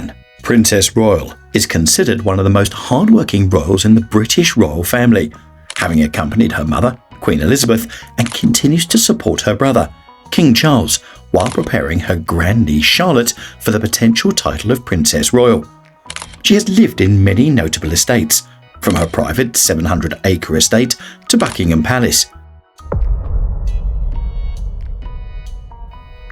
Anne, Princess Royal, is considered one of the most hard-working royals in the British royal family, having accompanied her mother, Queen Elizabeth, and continues to support her brother, King Charles, while preparing her grandniece Charlotte for the potential title of Princess Royal. She has lived in many notable estates, from her private 700-acre estate to Buckingham Palace.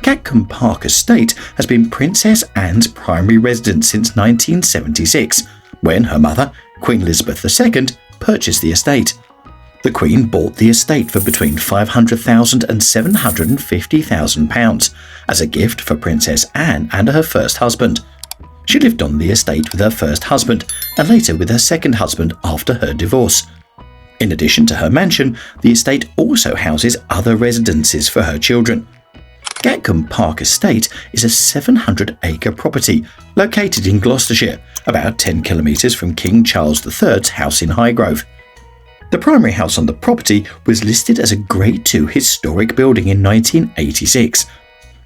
Gatcombe Park estate has been Princess Anne's primary residence since 1976, when her mother, Queen Elizabeth II, purchased the estate. The Queen bought the estate for between £500,000 and £750,000 as a gift for Princess Anne and her first husband. She lived on the estate with her first husband and later with her second husband after her divorce. In addition to her mansion, the estate also houses other residences for her children. Gatcombe Park Estate is a 700-acre property located in Gloucestershire, about 10 kilometres from King Charles III's house in Highgrove. The primary house on the property was listed as a Grade II historic building in 1986.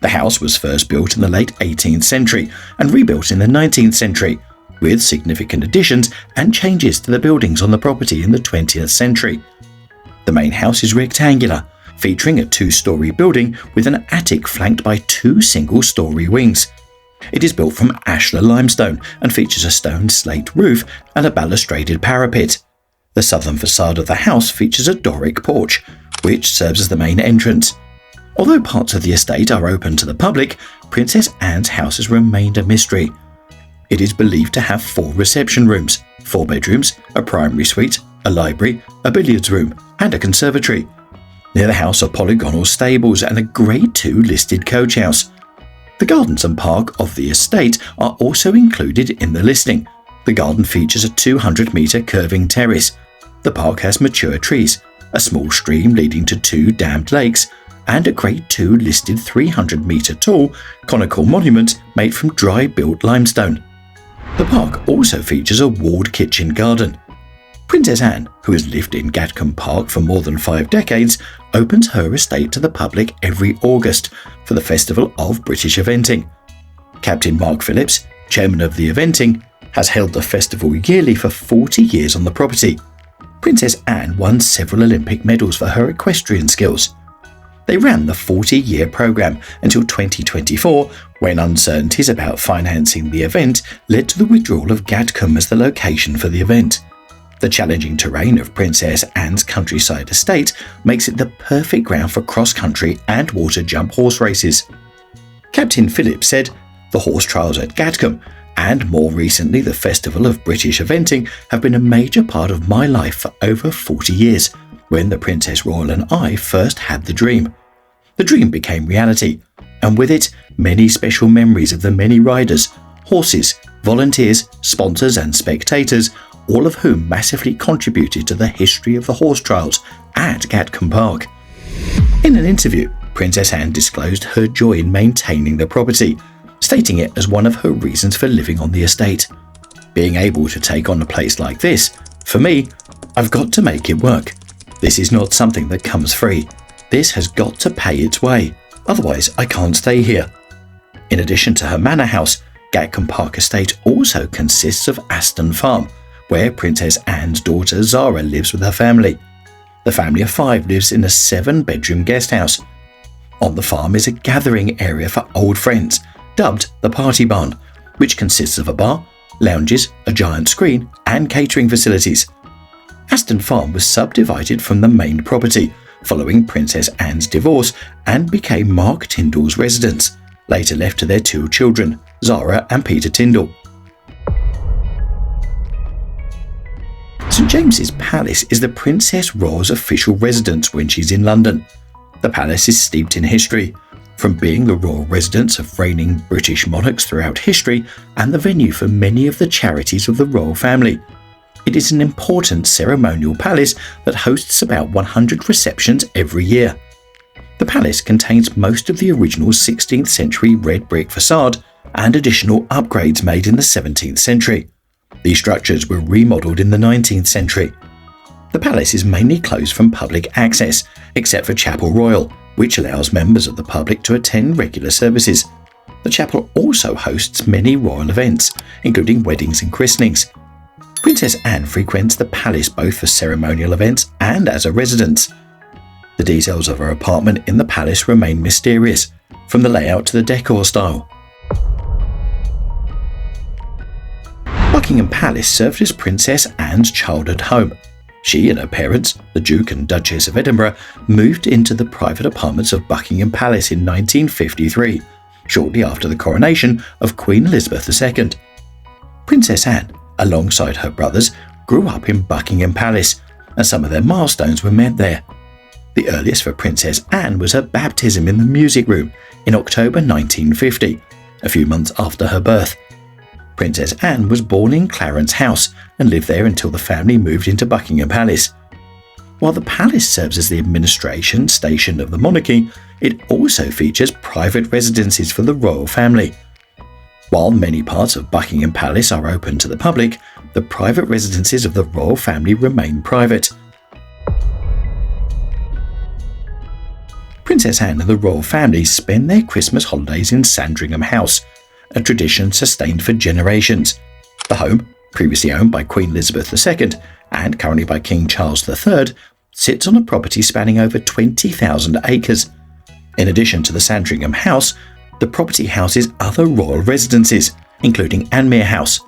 The house was first built in the late 18th century and rebuilt in the 19th century, with significant additions and changes to the buildings on the property in the 20th century. The main house is rectangular, featuring a 2-storey building with an attic flanked by 2 single-storey wings. It is built from ashlar limestone and features a stone slate roof and a balustraded parapet. The southern facade of the house features a Doric porch, which serves as the main entrance. Although parts of the estate are open to the public, Princess Anne's house has remained a mystery. It is believed to have 4 reception rooms, 4 bedrooms, a primary suite, a library, a billiards room, and a conservatory. Near the house are polygonal stables and a Grade II listed coach house. The gardens and park of the estate are also included in the listing. The garden features a 200-metre curving terrace. The park has mature trees, a small stream leading to 2 dammed lakes, and a Grade II listed 300-metre tall conical monument made from dry-built limestone. The park also features a walled kitchen garden. Princess Anne, who has lived in Gatcombe Park for more than 5 decades, opens her estate to the public every August for the Festival of British Eventing. Captain Mark Phillips, chairman of the eventing, has held the festival yearly for 40 years on the property. Princess Anne won several Olympic medals for her equestrian skills. They ran the 40-year programme until 2024, when uncertainties about financing the event led to the withdrawal of Gatcombe as the location for the event. The challenging terrain of Princess Anne's countryside estate makes it the perfect ground for cross-country and water jump horse races. Captain Phillips said, "The horse trials at Gatcombe, and more recently the Festival of British Eventing, have been a major part of my life for over 40 years, when the Princess Royal and I first had the dream. The dream became reality, and with it, many special memories of the many riders, horses, volunteers, sponsors and spectators, all of whom massively contributed to the history of the horse trials at Gatcombe Park." In an interview, Princess Anne disclosed her joy in maintaining the property, stating it as one of her reasons for living on the estate. "Being able to take on a place like this, for me, I've got to make it work. This is not something that comes free. This has got to pay its way, otherwise I can't stay here." In addition to her manor house, Gatcombe Park Estate also consists of Aston Farm, where Princess Anne's daughter Zara lives with her family. The family of 5 lives in a 7-bedroom guest house. On the farm is a gathering area for old friends, dubbed the Party Barn, which consists of a bar, lounges, a giant screen, and catering facilities. Aston Farm was subdivided from the main property following Princess Anne's divorce and became Mark Tyndall's residence, later left to their 2 children, Zara and Peter Tyndall. St James's Palace is the Princess Royal's official residence when she's in London. The palace is steeped in history, from being the royal residence of reigning British monarchs throughout history and the venue for many of the charities of the royal family. It is an important ceremonial palace that hosts about 100 receptions every year. The palace contains most of the original 16th century red brick facade and additional upgrades made in the 17th century. These structures were remodelled in the 19th century. The palace is mainly closed from public access, except for Chapel Royal, which allows members of the public to attend regular services. The chapel also hosts many royal events, including weddings and christenings. Princess Anne frequents the palace both for ceremonial events and as a residence. The details of her apartment in the palace remain mysterious, from the layout to the decor style. Buckingham Palace served as Princess Anne's childhood home. She and her parents, the Duke and Duchess of Edinburgh, moved into the private apartments of Buckingham Palace in 1953, shortly after the coronation of Queen Elizabeth II. Princess Anne, alongside her brothers, grew up in Buckingham Palace, and some of their milestones were met there. The earliest for Princess Anne was her baptism in the music room in October 1950, a few months after her birth. Princess Anne was born in Clarence House and lived there until the family moved into Buckingham Palace. While the palace serves as the administration station of the monarchy, it also features private residences for the royal family. While many parts of Buckingham Palace are open to the public, the private residences of the royal family remain private. Princess Anne and the royal family spend their Christmas holidays in Sandringham House, a tradition sustained for generations. The home, previously owned by Queen Elizabeth II and currently by King Charles III, sits on a property spanning over 20,000 acres. In addition to the Sandringham House, the property houses other royal residences, including Anmere House.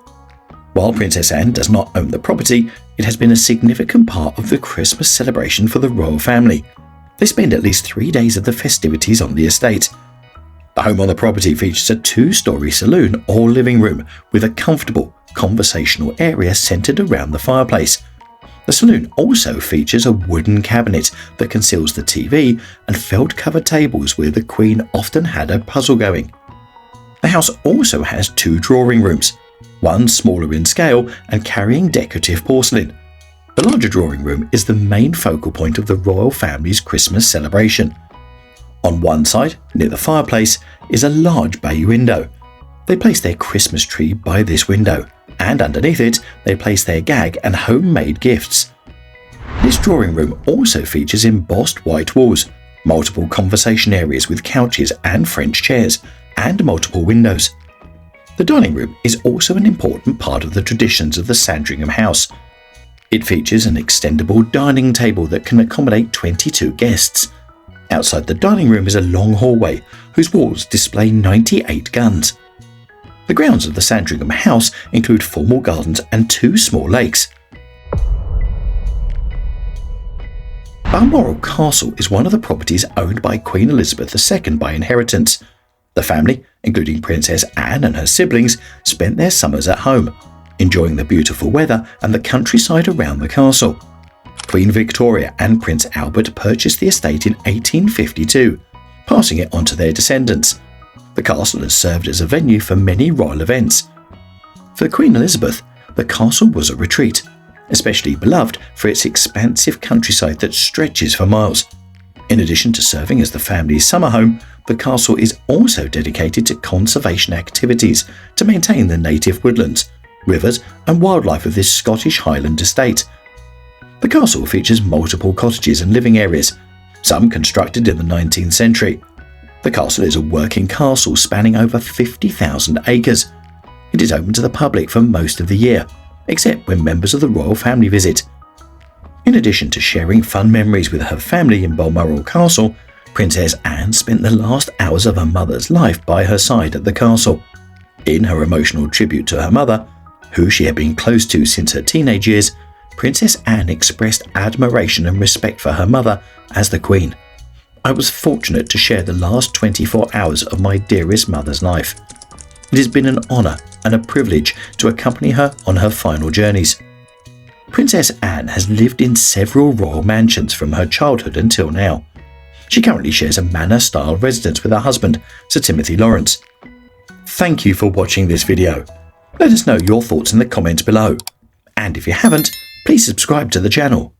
While Princess Anne does not own the property, it has been a significant part of the Christmas celebration for the royal family. They spend at least 3 days of the festivities on the estate. The home on the property features a 2-story saloon or living room with a comfortable, conversational area centered around the fireplace. The saloon also features a wooden cabinet that conceals the TV and felt-covered tables where the Queen often had her puzzle going. The house also has 2 drawing rooms, one smaller in scale and carrying decorative porcelain. The larger drawing room is the main focal point of the royal family's Christmas celebration. On one side, near the fireplace, is a large bay window. They place their Christmas tree by this window, and underneath it, they place their gag and homemade gifts. This drawing room also features embossed white walls, multiple conversation areas with couches and French chairs, and multiple windows. The dining room is also an important part of the traditions of the Sandringham House. It features an extendable dining table that can accommodate 22 guests. Outside the dining room is a long hallway whose walls display 98 guns. The grounds of the Sandringham House include formal gardens and 2 small lakes. Balmoral Castle is one of the properties owned by Queen Elizabeth II by inheritance. The family, including Princess Anne and her siblings, spent their summers at home, enjoying the beautiful weather and the countryside around the castle. Queen Victoria and Prince Albert purchased the estate in 1852, passing it on to their descendants. The castle has served as a venue for many royal events. For Queen Elizabeth, the castle was a retreat, especially beloved for its expansive countryside that stretches for miles. In addition to serving as the family's summer home, the castle is also dedicated to conservation activities to maintain the native woodlands, rivers and wildlife of this Scottish Highland estate. The castle features multiple cottages and living areas, some constructed in the 19th century. The castle is a working castle spanning over 50,000 acres. It is open to the public for most of the year, except when members of the royal family visit. In addition to sharing fun memories with her family in Balmoral Castle, Princess Anne spent the last hours of her mother's life by her side at the castle. In her emotional tribute to her mother, who she had been close to since her teenage years, Princess Anne expressed admiration and respect for her mother as the Queen. "I was fortunate to share the last 24 hours of my dearest mother's life. It has been an honour and a privilege to accompany her on her final journeys." Princess Anne has lived in several royal mansions from her childhood until now. She currently shares a manor-style residence with her husband, Sir Timothy Lawrence. Thank you for watching this video. Let us know your thoughts in the comments below. And if you haven't, please subscribe to the channel.